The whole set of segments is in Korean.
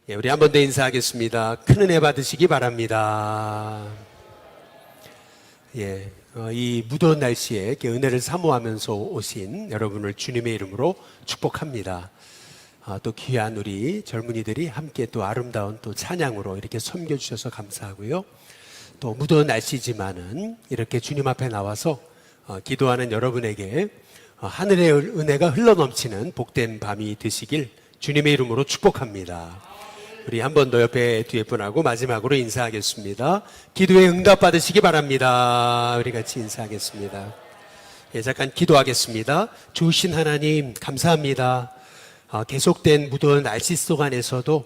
우리 한 번 더 인사하겠습니다. 큰 은혜 받으시기 바랍니다. 이 무더운 날씨에 이렇게 은혜를 사모하면서 오신 여러분을 주님의 이름으로 축복합니다. 또 귀한 우리 젊은이들이 함께 또 아름다운 또 찬양으로 이렇게 섬겨주셔서 감사하고요. 또 무더운 날씨지만은 이렇게 주님 앞에 나와서 기도하는 여러분에게 하늘의 은혜가 흘러넘치는 복된 밤이 되시길 주님의 이름으로 축복합니다. 우리 한 번 더 옆에 뒤에 분하고 마지막으로 인사하겠습니다. 기도에 응답 받으시기 바랍니다. 우리 같이 인사하겠습니다. 잠깐 기도하겠습니다. 주신 하나님 감사합니다. 계속된 무더운 날씨 속 안에서도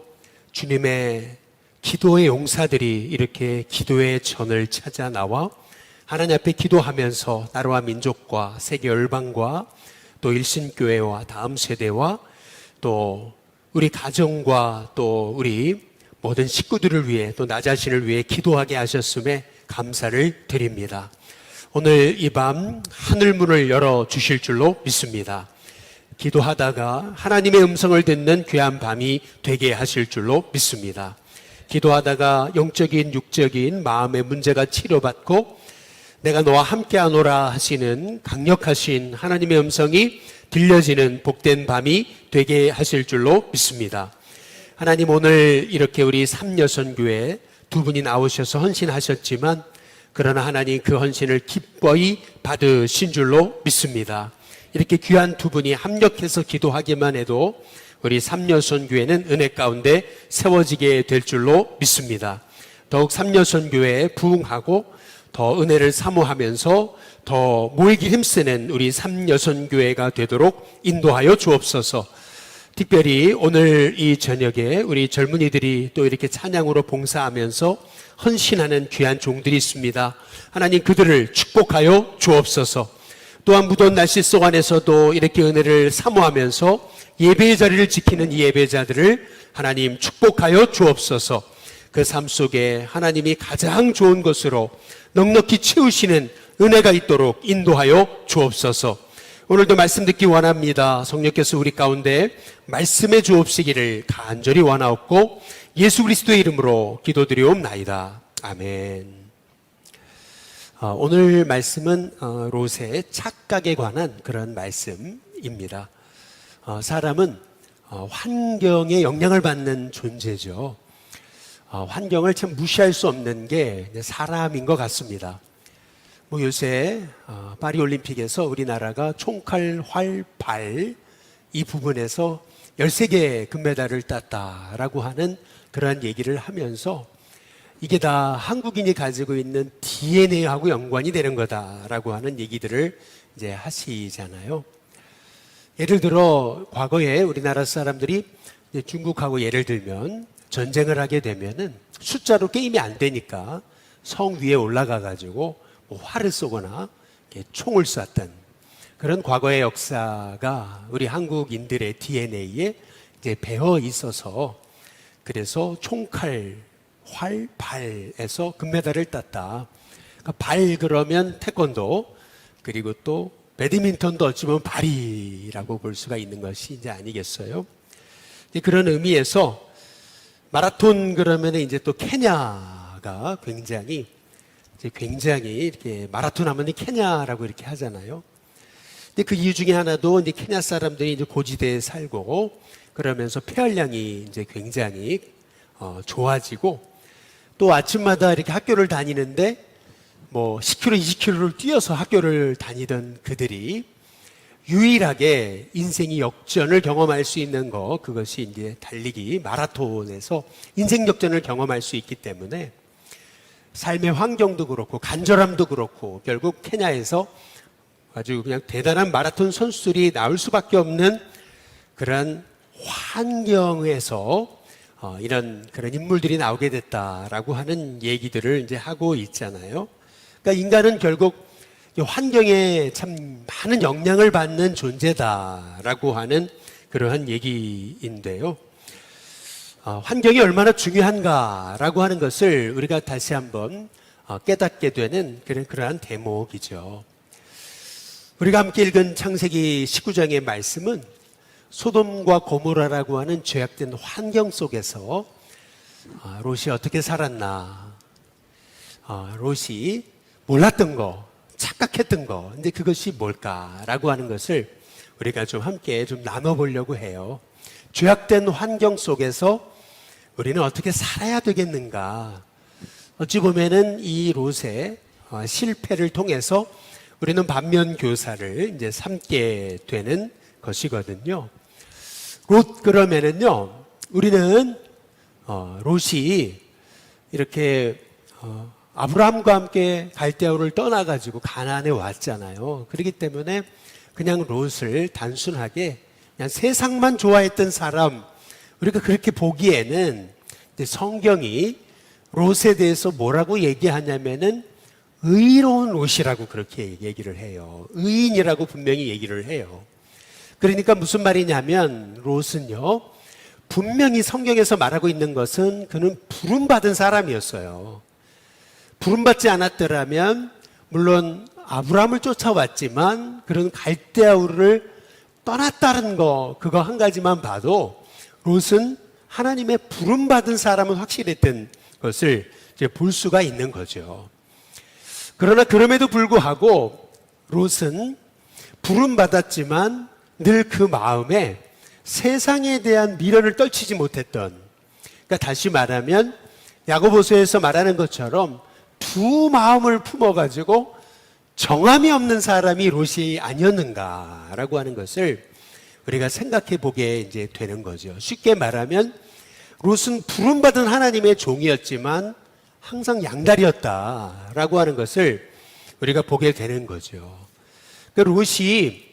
주님의 기도의 용사들이 이렇게 기도의 전을 찾아 나와 하나님 앞에 기도하면서 나라와 민족과 세계 열방과 또 일신교회와 다음 세대와 또 우리 가정과 또 우리 모든 식구들을 위해 또 나 자신을 위해 기도하게 하셨음에 감사를 드립니다. 오늘 이 밤 하늘문을 열어주실 줄로 믿습니다. 기도하다가 하나님의 음성을 듣는 귀한 밤이 되게 하실 줄로 믿습니다. 기도하다가 영적인 육적인 마음의 문제가 치료받고 내가 너와 함께하노라 하시는 강력하신 하나님의 음성이 들려지는 복된 밤이 되게 하실 줄로 믿습니다. 하나님, 오늘 이렇게 우리 삼여선교회 두 분이 나오셔서 헌신하셨지만 그러나 하나님 그 헌신을 기뻐이 받으신 줄로 믿습니다. 이렇게 귀한 두 분이 합력해서 기도하기만 해도 우리 삼여선교회는 은혜 가운데 세워지게 될 줄로 믿습니다. 더욱 삼여선교회에 부응하고 더 은혜를 사모하면서 더 모이기 힘쓰는 우리 삼여선교회가 되도록 인도하여 주옵소서. 특별히 오늘 이 저녁에 우리 젊은이들이 또 이렇게 찬양으로 봉사하면서 헌신하는 귀한 종들이 있습니다. 하나님 그들을 축복하여 주옵소서. 또한 무더운 날씨 속 안에서도 이렇게 은혜를 사모하면서 예배의 자리를 지키는 이 예배자들을 하나님 축복하여 주옵소서. 그 삶 속에 하나님이 가장 좋은 것으로 넉넉히 채우시는 은혜가 있도록 인도하여 주옵소서. 오늘도 말씀 듣기 원합니다. 성령께서 우리 가운데 말씀해 주옵시기를 간절히 원하옵고 예수 그리스도의 이름으로 기도드리옵나이다. 아멘. 오늘 말씀은 롯의 착각에 관한 그런 말씀입니다. 사람은 환경에 영향을 받는 존재죠. 환경을 참 무시할 수 없는 게 사람인 것 같습니다. 요새 파리올림픽에서 우리나라가 총칼, 활, 발 이 부분에서 13개 금메달을 땄다라고 하는 그러한 얘기를 하면서 이게 다 한국인이 가지고 있는 DNA하고 연관이 되는 거다라고 하는 얘기들을 이제 하시잖아요. 예를 들어 과거에 우리나라 사람들이 중국하고 예를 들면 전쟁을 하게 되면은 숫자로 게임이 안 되니까 성 위에 올라가 가지고 활을 쏘거나 총을 쐈던 그런 과거의 역사가 우리 한국인들의 DNA에 이제 배어 있어서 그래서 총칼, 활, 발에서 금메달을 땄다. 그러니까 발 그러면 태권도 그리고 또 배드민턴도 어찌 보면 발이라고 볼 수가 있는 것이 이제 아니겠어요? 그런 의미에서 마라톤 그러면 이제 또 케냐가 굉장히 이렇게 마라톤 하면 케냐라고 이렇게 하잖아요. 근데 그 이유 중에 하나도 이제 케냐 사람들이 이제 고지대에 살고 그러면서 폐활량이 이제 굉장히 좋아지고 또 아침마다 이렇게 학교를 다니는데 10km, 20km를 뛰어서 학교를 다니던 그들이 유일하게 인생이 역전을 경험할 수 있는 그것이 이제 달리기 마라톤에서 인생 역전을 경험할 수 있기 때문에 삶의 환경도 그렇고 간절함도 그렇고 결국 케냐에서 아주 그냥 대단한 마라톤 선수들이 나올 수밖에 없는 그런 환경에서 이런 그런 인물들이 나오게 됐다라고 하는 얘기들을 이제 하고 있잖아요. 그러니까 인간은 결국 환경에 참 많은 영향을 받는 존재다라고 하는 그러한 얘기인데요. 환경이 얼마나 중요한가라고 하는 것을 우리가 다시 한번 깨닫게 되는 그러한 대목이죠. 우리가 함께 읽은 창세기 19장의 말씀은 소돔과 고모라라고 하는 죄악된 환경 속에서 롯이 어떻게 살았나, 롯이 몰랐던 거, 착각했던 거, 근데 그것이 뭘까라고 하는 것을 우리가 좀 함께 좀 나눠보려고 해요. 죄악된 환경 속에서 우리는 어떻게 살아야 되겠는가. 어찌 보면은 이 롯의 실패를 통해서 우리는 반면 교사를 이제 삼게 되는 것이거든요. 롯 그러면은요, 우리는 롯이 이렇게 아브라함과 함께 갈대아우를 떠나가지고 가나안에 왔잖아요. 그렇기 때문에 그냥 롯을 단순하게 그냥 세상만 좋아했던 사람, 우리가 그렇게 보기에는 성경이 롯에 대해서 뭐라고 얘기하냐면은 의로운 롯이라고 그렇게 얘기를 해요. 의인이라고 분명히 얘기를 해요. 그러니까 무슨 말이냐면 롯은요, 분명히 성경에서 말하고 있는 것은 그는 부름받은 사람이었어요. 부름받지 않았더라면 물론 아브라함을 쫓아왔지만 그런 갈대아우를 떠났다는 거, 그거 한 가지만 봐도 롯은 하나님의 부름받은 사람은 확실했던 것을 이제 볼 수가 있는 거죠. 그러나 그럼에도 불구하고 롯은 부름받았지만 늘 그 마음에 세상에 대한 미련을 떨치지 못했던, 그러니까 다시 말하면 야고보서에서 말하는 것처럼 두 마음을 품어가지고 정함이 없는 사람이 롯이 아니었는가라고 하는 것을 우리가 생각해 보게 이제 되는 거죠. 쉽게 말하면 롯은 부름받은 하나님의 종이었지만 항상 양다리였다라고 하는 것을 우리가 보게 되는 거죠. 그러니까 롯이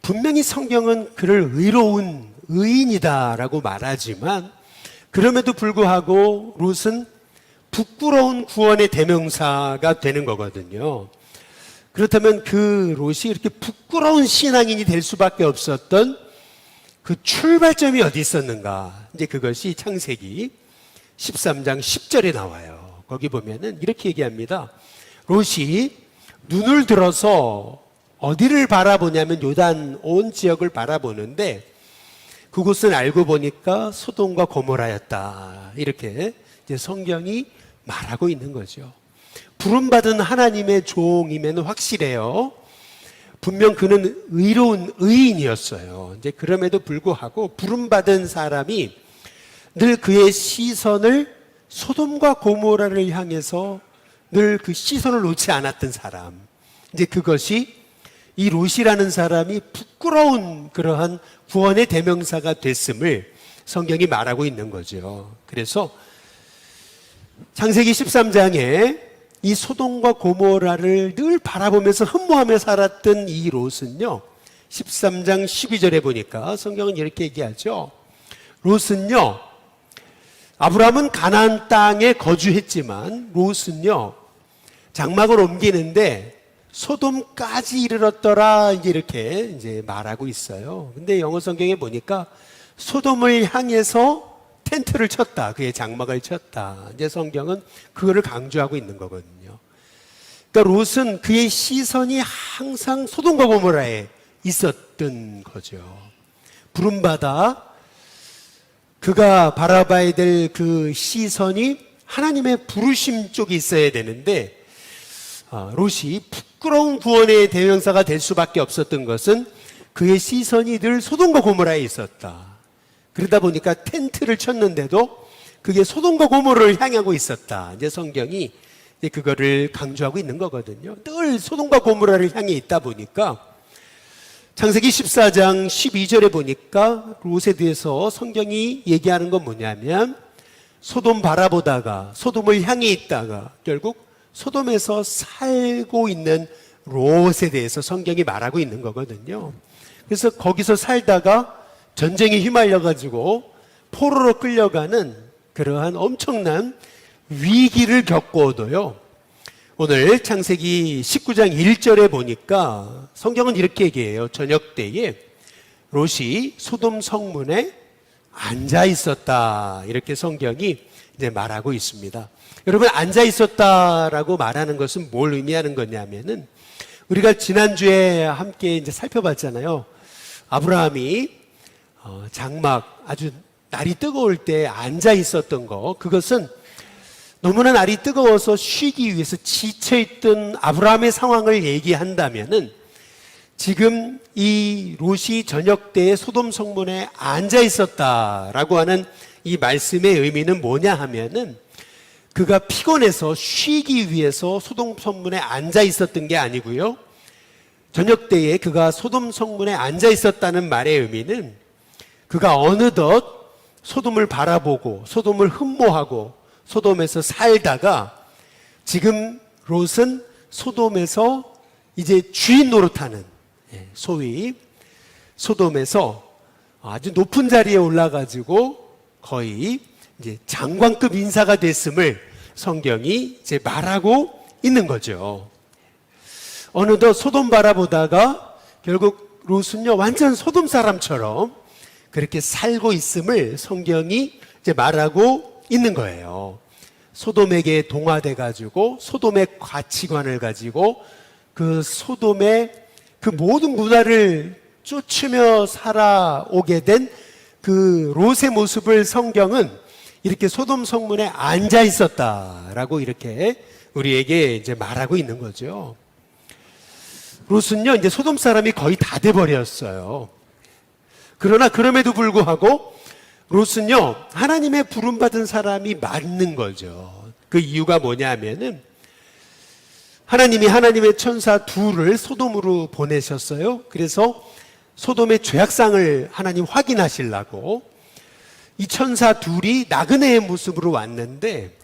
분명히 성경은 그를 의로운 의인이다라고 말하지만 그럼에도 불구하고 롯은 부끄러운 구원의 대명사가 되는 거거든요. 그렇다면 그 롯이 이렇게 부끄러운 신앙인이 될 수밖에 없었던 그 출발점이 어디 있었는가? 이제 그것이 창세기 13장 10절에 나와요. 거기 보면은 이렇게 얘기합니다. 롯이 눈을 들어서 어디를 바라보냐면 요단 온 지역을 바라보는데 그곳은 알고 보니까 소돔과 고모라였다. 이렇게 이제 성경이 말하고 있는 거죠. 부름받은 하나님의 종임에는 확실해요. 분명 그는 의로운 의인이었어요. 이제 그럼에도 불구하고 부름받은 사람이 늘 그의 시선을 소돔과 고모라를 향해서 늘 그 시선을 놓지 않았던 사람. 이제 그것이 이 롯이라는 사람이 부끄러운 그러한 구원의 대명사가 됐음을 성경이 말하고 있는 거죠. 그래서 창세기 13장에 이 소돔과 고모라를 늘 바라보면서 흠모하며 살았던 이 롯은요, 13장 12절에 보니까 성경은 이렇게 얘기하죠. 롯은요, 아브라함은 가나안 땅에 거주했지만 롯은요, 장막을 옮기는데 소돔까지 이르렀더라, 이렇게 이제 말하고 있어요. 근데 영어 성경에 보니까 소돔을 향해서 텐트를 쳤다, 그의 장막을 쳤다. 이제 성경은 그거를 강조하고 있는 거거든요. 그러니까 롯은 그의 시선이 항상 소돔과 고모라에 있었던 거죠. 부름받아 그가 바라봐야 될 그 시선이 하나님의 부르심 쪽에 있어야 되는데 롯이 부끄러운 구원의 대명사가 될 수밖에 없었던 것은 그의 시선이 늘 소돔과 고모라에 있었다. 그러다 보니까 텐트를 쳤는데도 그게 소돔과 고모라를 향하고 있었다. 이제 성경이 이제 그거를 강조하고 있는 거거든요. 늘 소돔과 고모라를 향해 있다 보니까 창세기 14장 12절에 보니까 롯에 대해서 성경이 얘기하는 건 뭐냐면 소돔 바라보다가 소돔을 향해 있다가 결국 소돔에서 살고 있는 롯에 대해서 성경이 말하고 있는 거거든요. 그래서 거기서 살다가 전쟁에 휘말려가지고 포로로 끌려가는 그러한 엄청난 위기를 겪고도요, 오늘 창세기 19장 1절에 보니까 성경은 이렇게 얘기해요. 저녁 때에 롯이 소돔 성문에 앉아 있었다. 이렇게 성경이 이제 말하고 있습니다. 여러분, 앉아 있었다라고 말하는 것은 뭘 의미하는 거냐면은 우리가 지난주에 함께 이제 살펴봤잖아요. 아브라함이 장막 아주 날이 뜨거울 때 앉아 있었던 거, 그것은 너무나 날이 뜨거워서 쉬기 위해서 지쳐있던 아브라함의 상황을 얘기한다면은 지금 이 롯이 저녁 때에 소돔 성문에 앉아 있었다라고 하는 이 말씀의 의미는 뭐냐 하면은 그가 피곤해서 쉬기 위해서 소돔 성문에 앉아 있었던 게 아니고요. 저녁 때에 그가 소돔 성문에 앉아 있었다는 말의 의미는 그가 어느덧 소돔을 바라보고 소돔을 흠모하고 소돔에서 살다가 지금 롯은 소돔에서 이제 주인 노릇하는, 소위 소돔에서 아주 높은 자리에 올라가지고 거의 이제 장관급 인사가 됐음을 성경이 이제 말하고 있는 거죠. 어느덧 소돔 바라보다가 결국 롯은요 완전 소돔 사람처럼 그렇게 살고 있음을 성경이 이제 말하고 있는 거예요. 소돔에게 동화돼 가지고 소돔의 가치관을 가지고 그 소돔의 그 모든 문화를 쫓으며 살아오게 된 그 롯의 모습을 성경은 이렇게 소돔 성문에 앉아 있었다라고 이렇게 우리에게 이제 말하고 있는 거죠. 롯은요 이제 소돔 사람이 거의 다 돼버렸어요. 그러나 그럼에도 불구하고 롯은요 하나님의 부름받은 사람이 맞는 거죠. 그 이유가 뭐냐 하면은 하나님이 하나님의 천사 둘을 소돔으로 보내셨어요. 그래서 소돔의 죄악상을 하나님 확인하시려고 이 천사 둘이 나그네의 모습으로 왔는데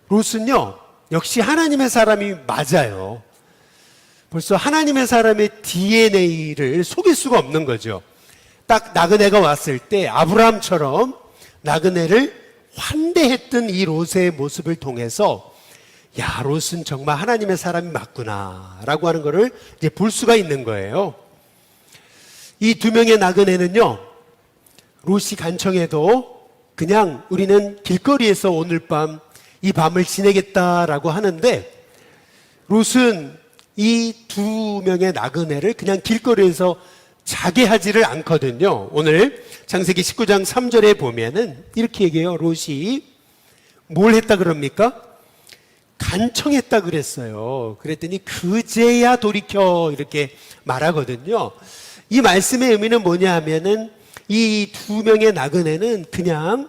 롯은요 역시 하나님의 사람이 맞아요. 벌써 하나님의 사람의 DNA를 속일 수가 없는 거죠. 딱 나그네가 왔을 때 아브라함처럼 나그네를 환대했던 이 롯의 모습을 통해서 야, 롯은 정말 하나님의 사람이 맞구나 라고 하는 것을 이제 볼 수가 있는 거예요. 이 두 명의 나그네는요 롯이 간청해도 그냥 우리는 길거리에서 오늘 밤 이 밤을 지내겠다라고 하는데 롯은 이 두 명의 나그네를 그냥 길거리에서 자게 하지를 않거든요. 오늘 창세기 19장 3절에 보면은 이렇게 얘기해요. 롯이 뭘 했다 그럽니까? 간청했다 그랬어요. 그랬더니 그제야 돌이켜 이렇게 말하거든요. 이 말씀의 의미는 뭐냐 하면은 이 두 명의 나그네는 그냥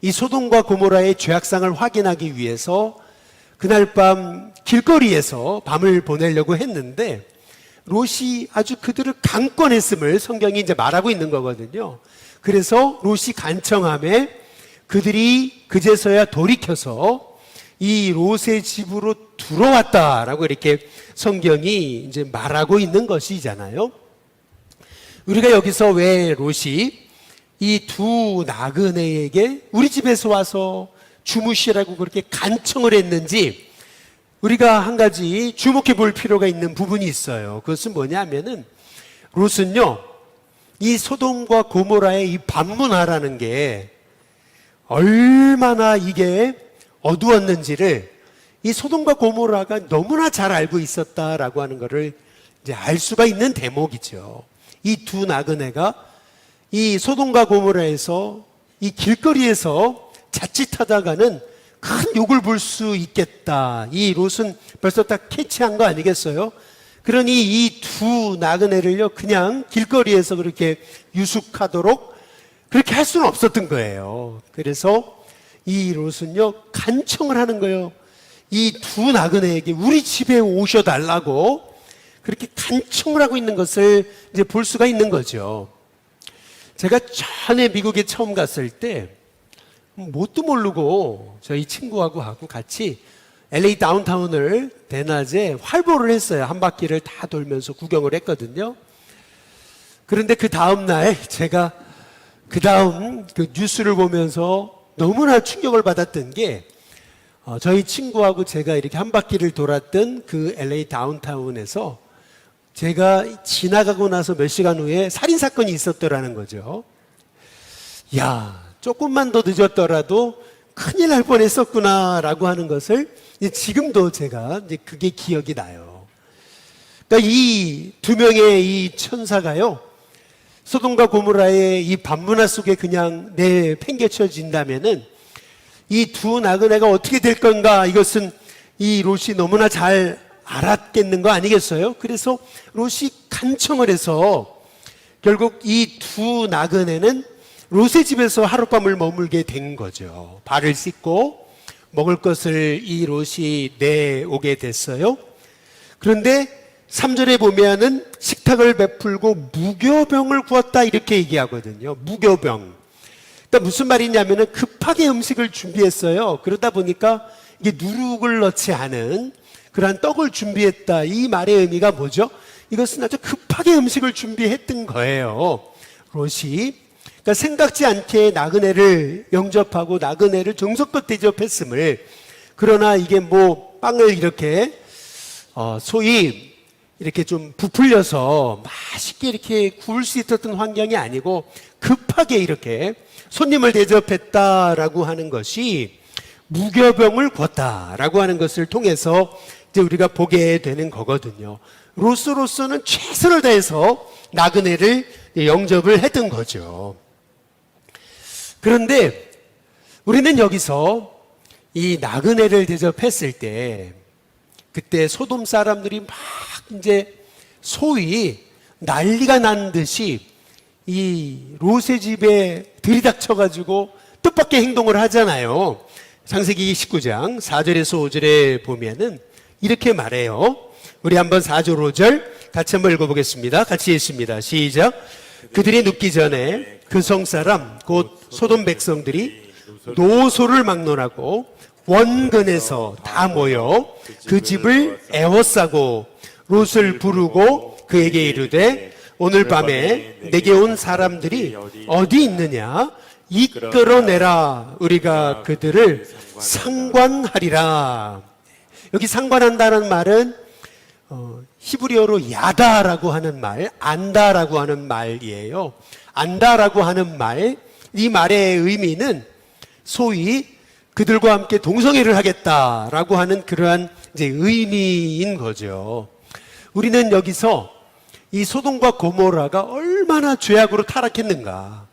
이 소돔과 고모라의 죄악상을 확인하기 위해서 그날 밤 길거리에서 밤을 보내려고 했는데 롯이 아주 그들을 강권했음을 성경이 이제 말하고 있는 거거든요. 그래서 롯이 간청함에 그들이 그제서야 돌이켜서 이 롯의 집으로 들어왔다라고 이렇게 성경이 이제 말하고 있는 것이잖아요. 우리가 여기서 왜 롯이 이 두 나그네에게 우리 집에서 와서 주무시라고 그렇게 간청을 했는지 우리가 한 가지 주목해 볼 필요가 있는 부분이 있어요. 그것은 뭐냐면은 롯은요 이 소돔과 고모라의 이 밤문화라는 게 얼마나 이게 어두웠는지를 이 소돔과 고모라가 너무나 잘 알고 있었다라고 하는 것을 이제 알 수가 있는 대목이죠. 이 두 나그네가 이 소돔과 고모라에서 이 길거리에서 자칫하다가는 큰 욕을 볼 수 있겠다. 이 롯은 벌써 딱 캐치한 거 아니겠어요? 그러니 이 두 나그네를요 그냥 길거리에서 그렇게 유숙하도록 그렇게 할 수는 없었던 거예요. 그래서 이 롯은요 간청을 하는 거예요. 이 두 나그네에게 우리 집에 오셔달라고 그렇게 간청을 하고 있는 것을 이제 볼 수가 있는 거죠. 제가 전에 미국에 처음 갔을 때 뭣도 모르고 저희 친구하고 같이 LA 다운타운을 대낮에 활보를 했어요. 한 바퀴를 다 돌면서 구경을 했거든요. 그런데 그 다음날 제가 그 다음 그 뉴스를 보면서 너무나 충격을 받았던 게 저희 친구하고 제가 이렇게 한 바퀴를 돌았던 그 LA 다운타운에서 제가 지나가고 나서 몇 시간 후에 살인사건이 있었더라는 거죠. 야, 조금만 더 늦었더라도 큰일 날 뻔했었구나 라고 하는 것을 지금도 제가 이제 그게 기억이 나요. 그러니까 이 두 명의 이 천사가요 소돔과 고모라의 이 반문화 속에 그냥 내팽개쳐진다면은 이 두 나그네가 어떻게 될 건가, 이것은 이 롯이 너무나 잘 알았겠는 거 아니겠어요? 그래서 롯이 간청을 해서 결국 이 두 나그네는 롯의 집에서 하룻밤을 머물게 된 거죠. 발을 씻고 먹을 것을 이 롯이 내오게 됐어요. 그런데 3절에 보면은 식탁을 베풀고 무교병을 구웠다, 이렇게 얘기하거든요. 무교병. 그러니까 무슨 말이냐면은 급하게 음식을 준비했어요. 그러다 보니까 이게 누룩을 넣지 않은 그러한 떡을 준비했다. 이 말의 의미가 뭐죠? 이것은 아주 급하게 음식을 준비했던 거예요. 롯이. 그러니까 생각지 않게 나그네를 영접하고 나그네를 정성껏 대접했음을, 그러나 이게 뭐 빵을 이렇게 소위 이렇게 좀 부풀려서 맛있게 이렇게 구울 수 있었던 환경이 아니고 급하게 이렇게 손님을 대접했다라고 하는 것이 무교병을 구웠다라고 하는 것을 통해서 이제 우리가 보게 되는 거거든요. 롯으로서는 최선을 다해서 나그네를 영접을 했던 거죠. 그런데 우리는 여기서 이 나그네를 대접했을 때 그때 소돔 사람들이 막 이제 소위 난리가 난 듯이 이 롯의 집에 들이닥쳐가지고 뜻밖의 행동을 하잖아요. 창세기 19장 4절에서 5절에 보면은 이렇게 말해요. 우리 한번 4절 5절 같이 한번 읽어보겠습니다. 같이 읽습니다. 시작. 그들이 눕기 전에 그 성사람 곧 소돔 백성들이 노소를 막론하고 원근에서 다 모여 그 집을 애워싸고 롯을 부르고 그에게 이르되 오늘 밤에 내게 온 사람들이 어디 있느냐 이끌어내라, 우리가 그들을 상관하리라. 여기 상관한다는 말은 히브리어로 야다라고 하는 말, 안다라고 하는 말이에요. 안다라고 하는 말, 이 말의 의미는 소위 그들과 함께 동성애를 하겠다라고 하는 그러한 이제 의미인 거죠. 우리는 여기서 이 소돔과 고모라가 얼마나 죄악으로 타락했는가.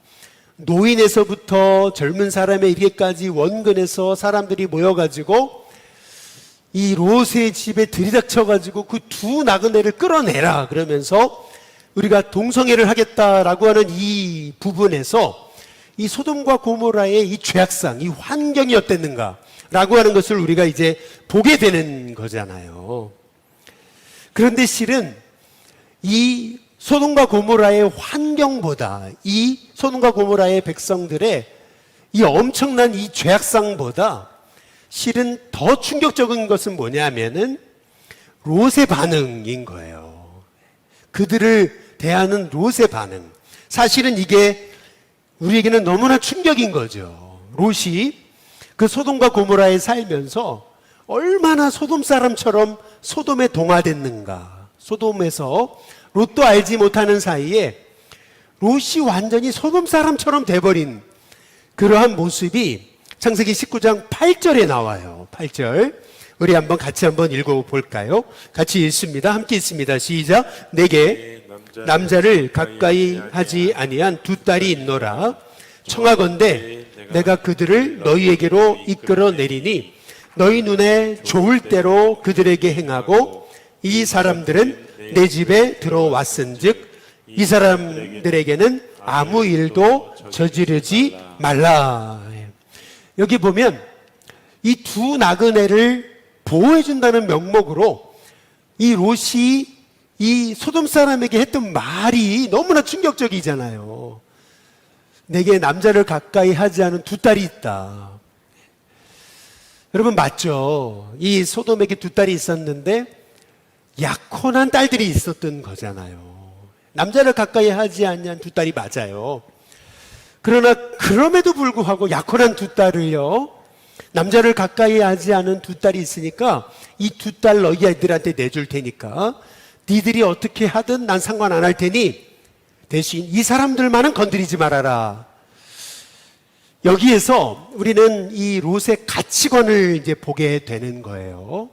노인에서부터 젊은 사람에 이르기까지 원근에서 사람들이 모여가지고 이 롯의 집에 들이닥쳐가지고 그 두 나그네를 끌어내라 그러면서 우리가 동성애를 하겠다라고 하는 이 부분에서 이 소돔과 고모라의 이 죄악상, 이 환경이 어땠는가라고 하는 것을 우리가 이제 보게 되는 거잖아요. 그런데 실은 이 소돔과 고모라의 환경보다 이 소돔과 고모라의 백성들의 이 엄청난 이 죄악상보다 실은 더 충격적인 것은 뭐냐면은 롯의 반응인 거예요. 그들을 대하는 롯의 반응. 사실은 이게 우리에게는 너무나 충격인 거죠. 롯이 그 소돔과 고모라에 살면서 얼마나 소돔 사람처럼 소돔에 동화됐는가. 소돔에서 롯도 알지 못하는 사이에 롯이 완전히 소돔 사람처럼 돼버린 그러한 모습이 창세기 19장 8절에 나와요. 8절. 우리 한번 같이 한번 읽어볼까요? 같이 읽습니다. 함께 읽습니다. 시작. 내게 남자를 가까이 하지 아니한 두 딸이 있노라. 청하건대 내가 그들을 너희에게로 이끌어 내리니 너희 눈에 좋을 대로 그들에게 행하고 이 사람들은 내 집에 들어왔은즉 이 사람들에게는 아무 일도 저지르지 말라. 여기 보면 이 두 나그네를 보호해준다는 명목으로 이 롯이 이 소돔 사람에게 했던 말이 너무나 충격적이잖아요. 내게 남자를 가까이 하지 않은 두 딸이 있다. 여러분 맞죠? 이 소돔에게 두 딸이 있었는데 약혼한 딸들이 있었던 거잖아요. 남자를 가까이 하지 않는 두 딸이 맞아요. 그러나 그럼에도 불구하고 약혼한 두 딸을요, 남자를 가까이 하지 않은 두 딸이 있으니까 이 두 딸 너희 아이들한테 내줄 테니까 니들이 어떻게 하든 난 상관 안 할 테니 대신 이 사람들만은 건드리지 말아라. 여기에서 우리는 이 롯의 가치관을 이제 보게 되는 거예요.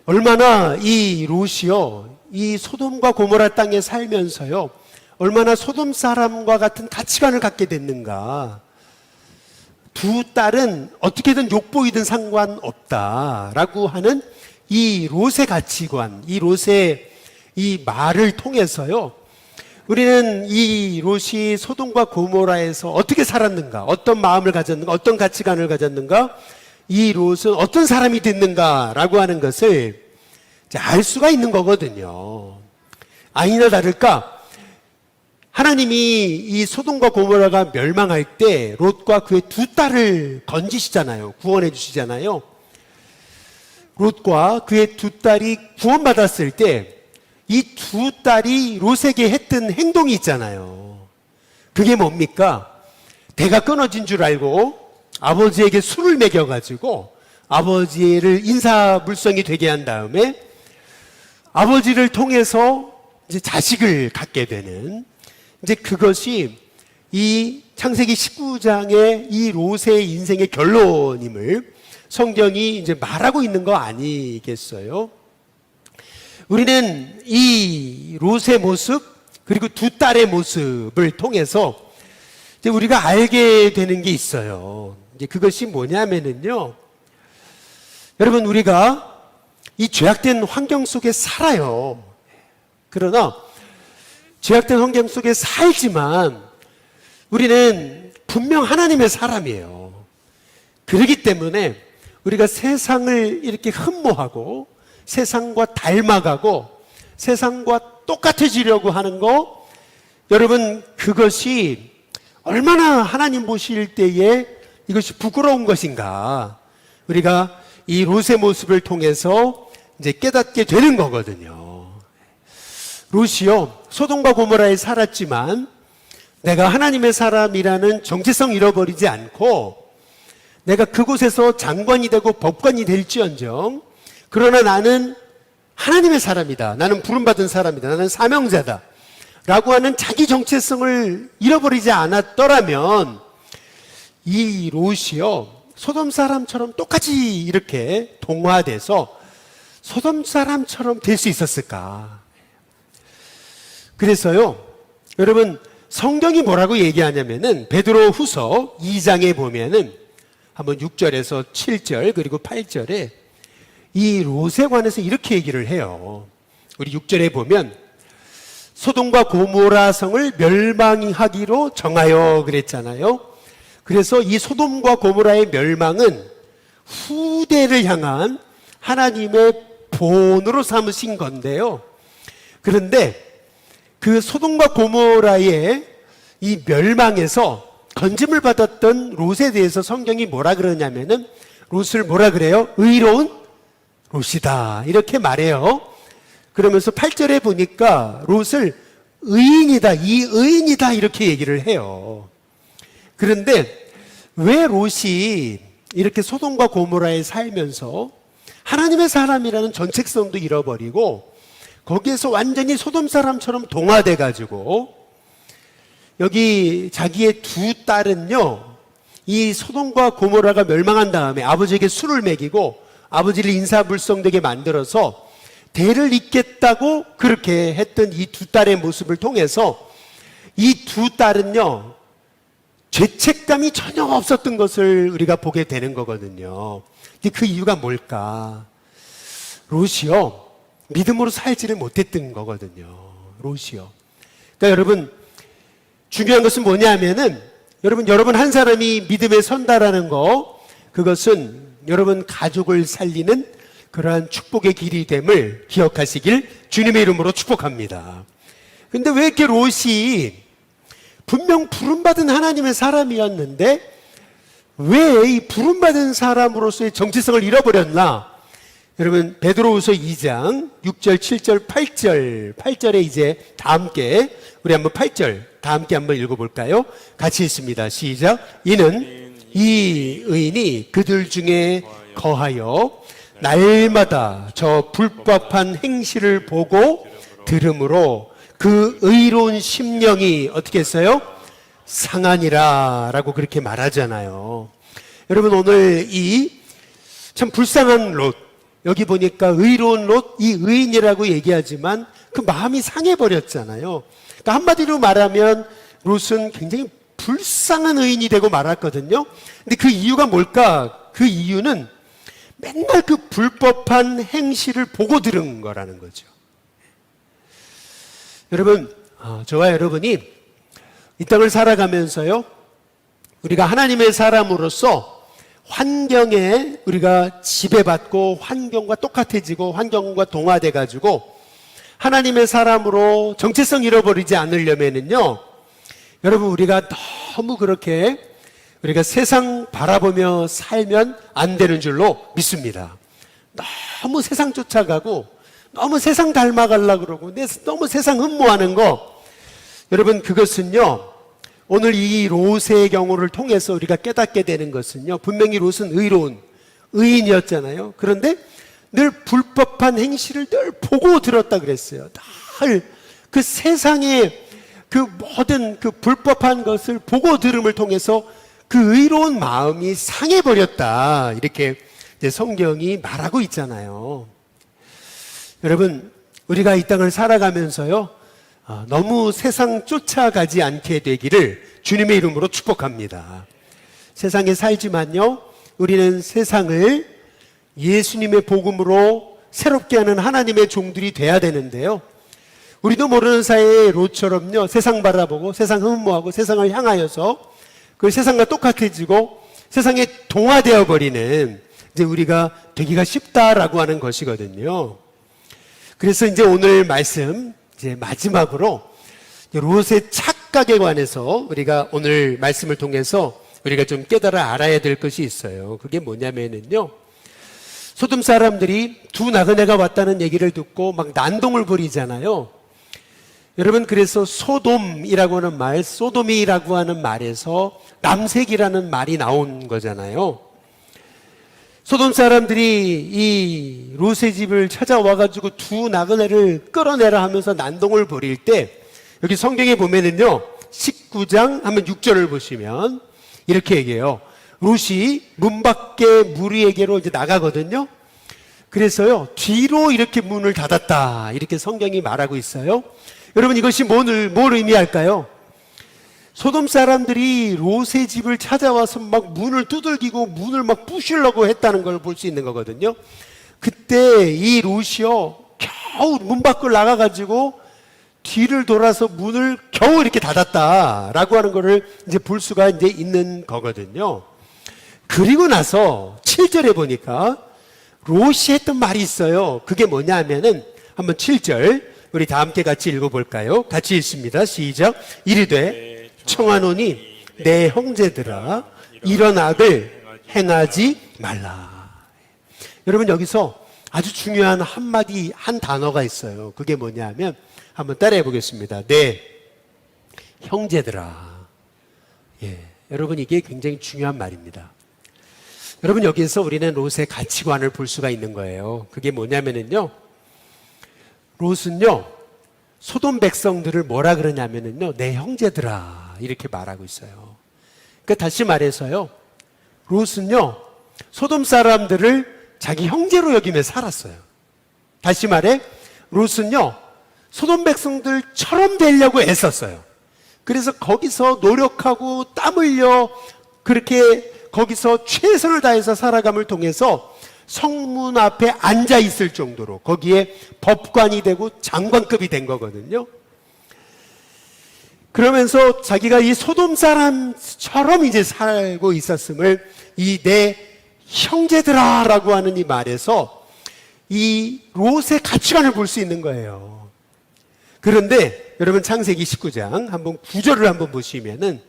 얼마나 이 롯이요, 이 소돔과 고모라 땅에 살면서요, 얼마나 소돔 사람과 같은 가치관을 갖게 됐는가. 두 딸은 어떻게든 욕보이든 상관없다라고 하는 이 롯의 가치관, 이 롯의 이 말을 통해서요, 우리는 이 롯이 소돔과 고모라에서 어떻게 살았는가, 어떤 마음을 가졌는가, 어떤 가치관을 가졌는가, 이 롯은 어떤 사람이 됐는가라고 하는 것을 알 수가 있는 거거든요. 아니나 다를까 하나님이 이 소돔과 고모라가 멸망할 때 롯과 그의 두 딸을 건지시잖아요. 구원해 주시잖아요. 롯과 그의 두 딸이 구원받았을 때 이 두 딸이 롯에게 했던 행동이 있잖아요. 그게 뭡니까? 대가 끊어진 줄 알고 아버지에게 술을 먹여가지고 아버지를 인사불성이 되게 한 다음에 아버지를 통해서 이제 자식을 갖게 되는, 이제 그것이 이 창세기 19장의 이 롯의 인생의 결론임을 성경이 이제 말하고 있는 거 아니겠어요? 우리는 이 롯의 모습, 그리고 두 딸의 모습을 통해서 이제 우리가 알게 되는 게 있어요. 이제 그것이 뭐냐면은요, 여러분, 우리가 이 죄악된 환경 속에 살아요. 그러나 죄악된 환경 속에 살지만 우리는 분명 하나님의 사람이에요. 그렇기 때문에 우리가 세상을 이렇게 흠모하고 세상과 닮아가고 세상과 똑같아지려고 하는 거, 여러분, 그것이 얼마나 하나님 보실 때에 이것이 부끄러운 것인가, 우리가 이 롯의 모습을 통해서 이제 깨닫게 되는 거거든요. 롯이요, 소돔과 고모라에 살았지만 내가 하나님의 사람이라는 정체성 잃어버리지 않고 내가 그곳에서 장관이 되고 법관이 될지언정, 그러나 나는 하나님의 사람이다, 나는 부름받은 사람이다, 나는 사명자다 라고 하는 자기 정체성을 잃어버리지 않았더라면 이 롯이요, 소돔 사람처럼 똑같이 이렇게 동화돼서 소돔 사람처럼 될 수 있었을까? 그래서요, 여러분, 성경이 뭐라고 얘기하냐면은 베드로 후서 2장에 보면은 한번 6절에서 7절 그리고 8절에 이 롯에 관해서 이렇게 얘기를 해요. 우리 6절에 보면 소돔과 고모라 성을 멸망하기로 정하여 그랬잖아요. 그래서 이 소돔과 고모라의 멸망은 후대를 향한 하나님의 본으로 삼으신 건데요. 그런데 그 소돔과 고모라의 이 멸망에서 건짐을 받았던 롯에 대해서 성경이 뭐라 그러냐면은 롯을 뭐라 그래요? 의로운 롯이다, 이렇게 말해요. 그러면서 8절에 보니까 롯을 의인이다, 이 의인이다, 이렇게 얘기를 해요. 그런데 왜 롯이 이렇게 소돔과 고모라에 살면서 하나님의 사람이라는 정체성도 잃어버리고 거기에서 완전히 소돔 사람처럼 동화돼 가지고 여기 자기의 두 딸은요, 이 소돔과 고모라가 멸망한 다음에 아버지에게 술을 먹이고 아버지를 인사불성되게 만들어서 대를 잇겠다고 그렇게 했던 이 두 딸의 모습을 통해서 이 두 딸은요, 죄책감이 전혀 없었던 것을 우리가 보게 되는 거거든요. 그 이유가 뭘까? 롯이요, 믿음으로 살지를 못했던 거거든요. 롯이요. 그러니까 여러분, 중요한 것은 뭐냐면은 여러분 한 사람이 믿음에 선다라는 거, 그것은 여러분 가족을 살리는 그러한 축복의 길이 됨을 기억하시길 주님의 이름으로 축복합니다. 근데 왜 이렇게 롯이 분명 부름받은 하나님의 사람이었는데 왜 이 부름받은 사람으로서의 정체성을 잃어버렸나? 여러분, 베드로후서 2장 6절, 7절, 8절에 이제 다 함께 우리 한번 8절 다 함께 한번 읽어볼까요? 같이 읽습니다. 시작. 이는 이 의인이 그들 중에 거하여 날마다 저 불법한 행실을 보고 들음으로 그 의로운 심령이 어떻게 했어요? 상하니라 라고 그렇게 말하잖아요. 여러분, 오늘 이 참 불쌍한 롯, 여기 보니까 의로운 롯, 이 의인이라고 얘기하지만 그 마음이 상해버렸잖아요. 그러니까 한마디로 말하면 롯은 굉장히 불쌍한 의인이 되고 말았거든요. 근데 그 이유가 뭘까? 그 이유는 맨날 그 불법한 행실을 보고 들은 거라는 거죠. 여러분, 저와 여러분이 이 땅을 살아가면서요, 우리가 하나님의 사람으로서 환경에 우리가 지배받고 환경과 똑같아지고 환경과 동화돼 가지고 하나님의 사람으로 정체성 잃어버리지 않으려면은요, 여러분 우리가 너무 그렇게 우리가 세상 바라보며 살면 안 되는 줄로 믿습니다. 너무 세상 쫓아가고 너무 세상 닮아가려고 그러고 너무 세상 흠모하는 거, 여러분 그것은요, 오늘 이 롯의 경우를 통해서 우리가 깨닫게 되는 것은요, 분명히 롯은 의로운 의인이었잖아요. 그런데 늘 불법한 행실을 늘 보고 들었다 그랬어요. 늘 그 세상의 그 모든 그 불법한 것을 보고 들음을 통해서 그 의로운 마음이 상해버렸다, 이렇게 이제 성경이 말하고 있잖아요. 여러분, 우리가 이 땅을 살아가면서요, 너무 세상 쫓아가지 않게 되기를 주님의 이름으로 축복합니다. 세상에 살지만요, 우리는 세상을 예수님의 복음으로 새롭게 하는 하나님의 종들이 돼야 되는데요, 우리도 모르는 사이에 롯처럼요, 세상 바라보고 세상 흠모하고 세상을 향하여서 그 세상과 똑같아지고 세상에 동화되어 버리는 이제 우리가 되기가 쉽다라고 하는 것이거든요. 그래서 이제 오늘 말씀 이제 마지막으로 롯의 착각에 관해서 우리가 오늘 말씀을 통해서 우리가 좀 깨달아 알아야 될 것이 있어요. 그게 뭐냐면은요, 소돔 사람들이 두 나그네가 왔다는 얘기를 듣고 막 난동을 부리잖아요. 여러분, 그래서 소돔이라고 하는 말, 소돔이라고 하는 말에서 남색이라는 말이 나온 거잖아요. 소돔 사람들이 이 롯의 집을 찾아와가지고 두 나그네를 끌어내라 하면서 난동을 벌일 때, 여기 성경에 보면은요, 19장 한번 6절을 보시면 이렇게 얘기해요. 롯이 문 밖에 무리에게로 이제 나가거든요. 그래서요, 뒤로 이렇게 문을 닫았다, 이렇게 성경이 말하고 있어요. 여러분, 이것이 뭘 의미할까요? 소돔 사람들이 롯의 집을 찾아와서 막 문을 두들기고 문을 막 부시려고 했다는 걸 볼 수 있는 거거든요. 그때 이 롯이요, 겨우 문 밖을 나가가지고 뒤를 돌아서 문을 겨우 이렇게 닫았다라고 하는 거를 이제 볼 수가 이제 있는 거거든요. 그리고 나서 7절에 보니까 롯이 했던 말이 있어요. 그게 뭐냐 하면은 한번 7절 우리 다 함께 같이 읽어볼까요? 같이 읽습니다. 시작. 이르되 청하노니 내 형제들아, 이런 악을 행하지 말라. 여러분, 여기서 아주 중요한 한마디, 한 단어가 있어요. 그게 뭐냐 하면 한번 따라해 보겠습니다. 내 형제들아. 여러분, 이게 굉장히 중요한 말입니다. 여러분, 여기서 우리는 롯의 가치관을 볼 수가 있는 거예요. 그게 뭐냐면은요, 롯은요, 소돔 백성들을 뭐라 그러냐면은요, 내 형제들아, 이렇게 말하고 있어요. 그러니까 다시 말해서요, 롯은요, 소돔 사람들을 자기 형제로 여기며 살았어요. 다시 말해, 롯은요, 소돔 백성들처럼 되려고 애썼어요. 그래서 거기서 노력하고 땀 흘려 그렇게 거기서 최선을 다해서 살아감을 통해서 성문 앞에 앉아 있을 정도로 거기에 법관이 되고 장관급이 된 거거든요. 그러면서 자기가 이 소돔 사람처럼 이제 살고 있었음을 이 내 형제들아라고 하는 이 말에서 이 롯의 가치관을 볼 수 있는 거예요. 그런데 여러분, 창세기 19장 한번 9절을 한번 보시면은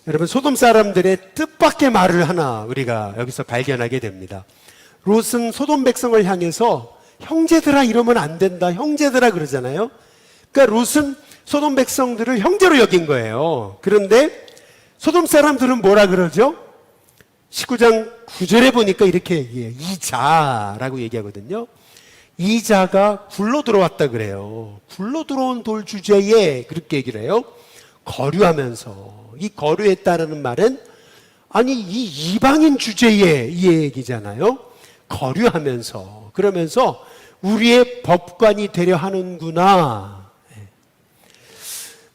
여러분, 소돔 사람들의 뜻밖의 말을 하나 우리가 여기서 발견하게 됩니다. 롯은 소돔 백성을 향해서 형제들아 이러면 안 된다, 형제들아 그러잖아요. 그러니까 롯은 소돔 백성들을 형제로 여긴 거예요. 그런데 소돔 사람들은 뭐라 그러죠? 19장 9절에 보니까 이렇게 얘기해요. 이 자라고 얘기하거든요. 이 자가 굴러 들어왔다 그래요. 굴러 들어온 돌 주제에 그렇게 얘기를 해요. 거류하면서. 이 거류했다라는 말은 아니 이 이방인 주제에 이 얘기잖아요. 거류하면서 그러면서 우리의 법관이 되려 하는구나.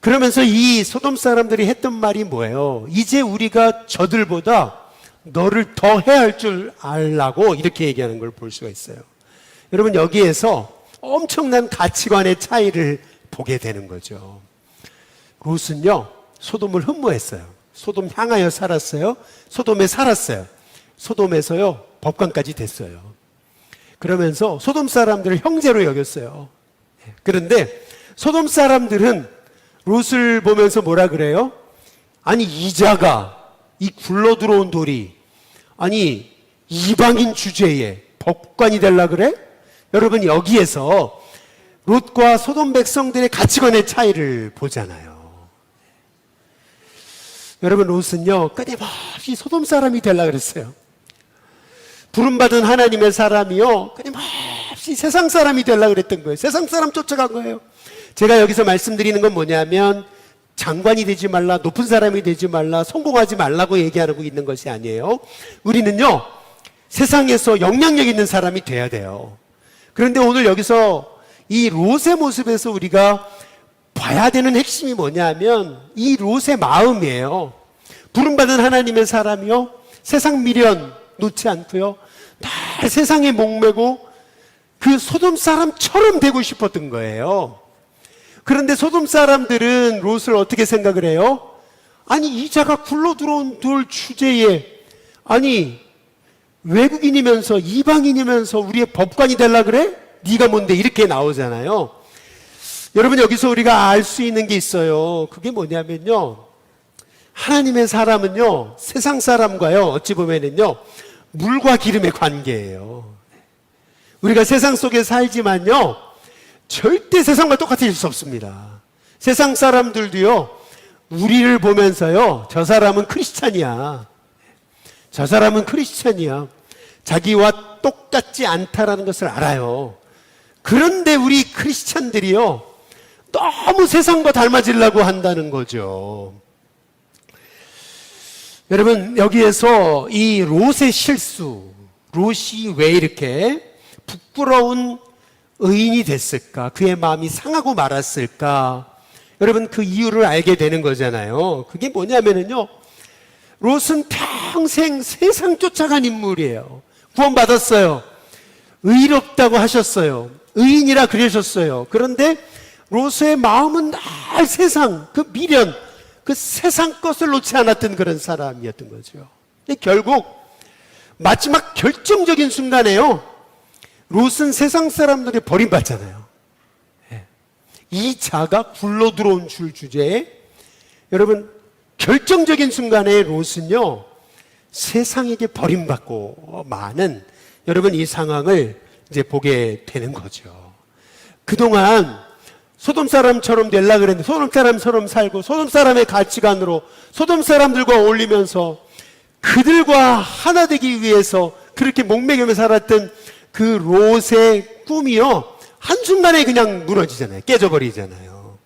그러면서 이 소돔 사람들이 했던 말이 뭐예요? 이제 우리가 저들보다 너를 더 해야 할 줄 알라고 이렇게 얘기하는 걸 볼 수가 있어요. 여러분, 여기에서 엄청난 가치관의 차이를 보게 되는 거죠. 롯은요, 소돔을 흠모했어요. 소돔 향하여 살았어요. 소돔에 살았어요. 소돔에서요, 법관까지 됐어요. 그러면서 소돔 사람들을 형제로 여겼어요. 그런데 소돔 사람들은 롯을 보면서 뭐라 그래요? 아니, 이자가, 이 굴러 들어온 돌이, 아니, 이방인 주제에 법관이 되려 그래? 여러분, 여기에서 롯과 소돔 백성들의 가치관의 차이를 보잖아요. 여러분, 롯은요, 끊임없이 소돔 사람이 되려 그랬어요. 부름받은 하나님의 사람이요, 끊임없이 세상 사람이 되려 그랬던 거예요. 세상 사람 쫓아간 거예요. 제가 여기서 말씀드리는 건 뭐냐면, 장관이 되지 말라, 높은 사람이 되지 말라, 성공하지 말라고 얘기하고 있는 것이 아니에요. 우리는요, 세상에서 영향력 있는 사람이 돼야 돼요. 그런데 오늘 여기서 이 롯의 모습에서 우리가 봐야 되는 핵심이 뭐냐면 이 롯의 마음이에요. 부름받은 하나님의 사람이요, 세상 미련 놓지 않고요, 다 세상에 목매고 그 소돔 사람처럼 되고 싶었던 거예요. 그런데 소돔 사람들은 롯을 어떻게 생각을 해요? 아니, 이자가 굴러 들어온 돌 주제에, 아니, 외국인이면서 이방인이면서 우리의 법관이 되려 그래? 네가 뭔데? 이렇게 나오잖아요. 여러분, 여기서 우리가 알 수 있는 게 있어요. 그게 뭐냐면요, 하나님의 사람은요, 세상 사람과요, 어찌 보면은요, 물과 기름의 관계예요. 우리가 세상 속에 살지만요, 절대 세상과 똑같을 수 없습니다. 세상 사람들도요, 우리를 보면서요, 저 사람은 크리스찬이야, 저 사람은 크리스찬이야, 자기와 똑같지 않다라는 것을 알아요. 그런데 우리 크리스찬들이요, 너무 세상과 닮아지려고 한다는 거죠. 여러분, 여기에서 이 롯의 실수, 롯이 왜 이렇게 부끄러운 의인이 됐을까? 그의 마음이 상하고 말았을까? 여러분, 그 이유를 알게 되는 거잖아요. 그게 뭐냐면요, 롯은 평생 세상 쫓아간 인물이에요. 구원받았어요. 의롭다고 하셨어요. 의인이라 그러셨어요. 그런데 롯의 마음은 날 세상, 그 미련, 그 세상 것을 놓지 않았던 그런 사람이었던 거죠. 결국 마지막 결정적인 순간에요, 롯은 세상 사람들이 버림받잖아요. 이 자가 굴러 들어온 줄 주제에, 여러분, 결정적인 순간에 롯은요, 세상에게 버림받고 마는, 여러분, 이 상황을 이제 보게 되는 거죠. 그동안 소돔 사람처럼 되려고 그랬는데 소돔 사람처럼 살고 소돔 사람의 가치관으로 소돔 사람들과 어울리면서 그들과 하나 되기 위해서 그렇게 목매이며 살았던 그 롯의 꿈이요, 한순간에 그냥 무너지잖아요. 깨져버리잖아요.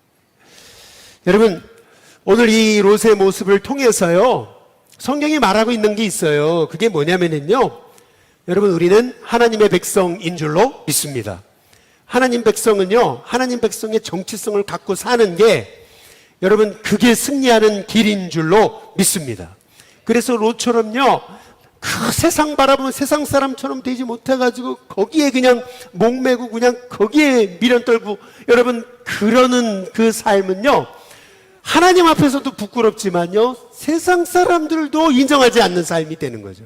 여러분, 오늘 이 롯의 모습을 통해서요, 성경이 말하고 있는 게 있어요. 그게 뭐냐면요, 여러분, 우리는 하나님의 백성인 줄로 믿습니다. 하나님 백성은요, 하나님 백성의 정체성을 갖고 사는 게, 여러분, 그게 승리하는 길인 줄로 믿습니다. 그래서 롯처럼요, 그 세상 바라보면 세상 사람처럼 되지 못해가지고 거기에 그냥 목매고 그냥 거기에 미련 떨고, 여러분, 그러는 그 삶은요, 하나님 앞에서도 부끄럽지만요, 세상 사람들도 인정하지 않는 삶이 되는 거죠.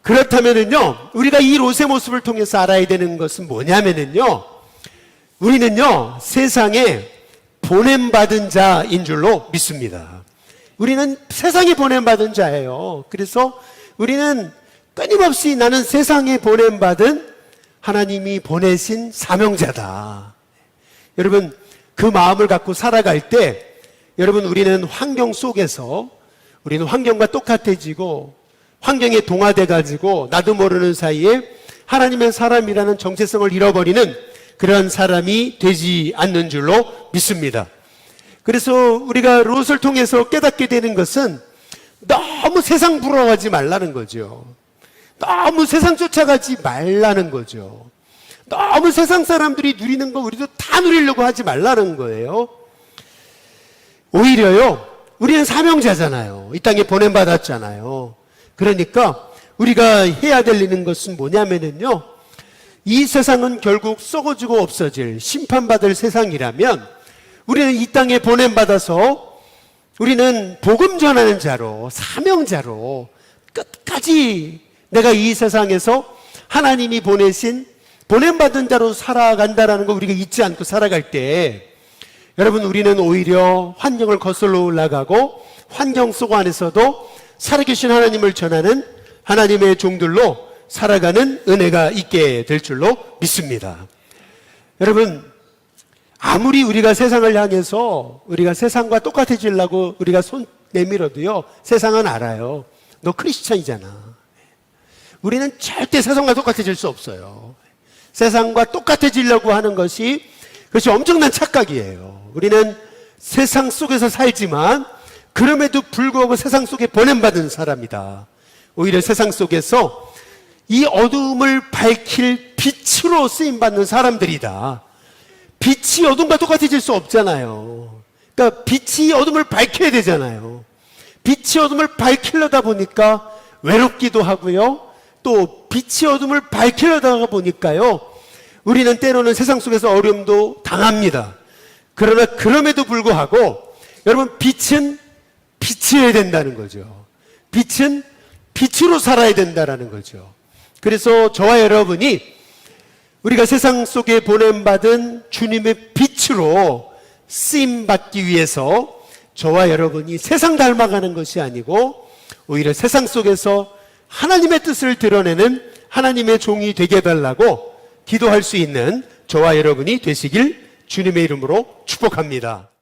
그렇다면은요, 우리가 이 롯의 모습을 통해서 알아야 되는 것은 뭐냐면은요, 우리는요, 세상에 보냄받은 자인 줄로 믿습니다. 우리는 세상에 보냄받은 자예요. 그래서 우리는 끊임없이 나는 세상에 보냄받은 하나님이 보내신 사명자다. 여러분, 그 마음을 갖고 살아갈 때, 여러분, 우리는 환경 속에서, 우리는 환경과 똑같아지고 환경에 동화돼 가지고 나도 모르는 사이에 하나님의 사람이라는 정체성을 잃어버리는 그런 사람이 되지 않는 줄로 믿습니다. 그래서 우리가 롯을 통해서 깨닫게 되는 것은 너무 세상 부러워하지 말라는 거죠. 너무 세상 쫓아가지 말라는 거죠. 너무 세상 사람들이 누리는 거 우리도 다 누리려고 하지 말라는 거예요. 오히려요, 우리는 사명자잖아요. 이 땅에 보냄받았잖아요. 그러니까 우리가 해야 될 것은 뭐냐면요, 이 세상은 결국 썩어지고 없어질 심판받을 세상이라면 우리는 이 땅에 보냄받아서 우리는 복음 전하는 자로, 사명자로 끝까지 내가 이 세상에서 하나님이 보내신 보냄받은 자로 살아간다라는 거 우리가 잊지 않고 살아갈 때, 여러분, 우리는 오히려 환경을 거슬러 올라가고 환경 속 안에서도 살아계신 하나님을 전하는 하나님의 종들로 살아가는 은혜가 있게 될 줄로 믿습니다. 여러분, 아무리 우리가 세상을 향해서 우리가 세상과 똑같아지려고 우리가 손 내밀어도요, 세상은 알아요. 너 크리스찬이잖아. 우리는 절대 세상과 똑같아질 수 없어요. 세상과 똑같아지려고 하는 것이, 그것이 엄청난 착각이에요. 우리는 세상 속에서 살지만 그럼에도 불구하고 세상 속에 보냄받은 사람이다. 오히려 세상 속에서 이 어둠을 밝힐 빛으로 쓰임받는 사람들이다. 빛이 어둠과 똑같아질 수 없잖아요. 그러니까 빛이 어둠을 밝혀야 되잖아요. 빛이 어둠을 밝히려다 보니까 외롭기도 하고요, 또 빛이 어둠을 밝히려다 보니까요, 우리는 때로는 세상 속에서 어려움도 당합니다. 그러나 그럼에도 불구하고 여러분, 빛은 빛이어야 된다는 거죠. 빛은 빛으로 살아야 된다는 거죠. 그래서 저와 여러분이 우리가 세상 속에 보냄받은 주님의 빛으로 쓰임받기 위해서 저와 여러분이 세상 닮아가는 것이 아니고 오히려 세상 속에서 하나님의 뜻을 드러내는 하나님의 종이 되게 해달라고 기도할 수 있는 저와 여러분이 되시길 주님의 이름으로 축복합니다.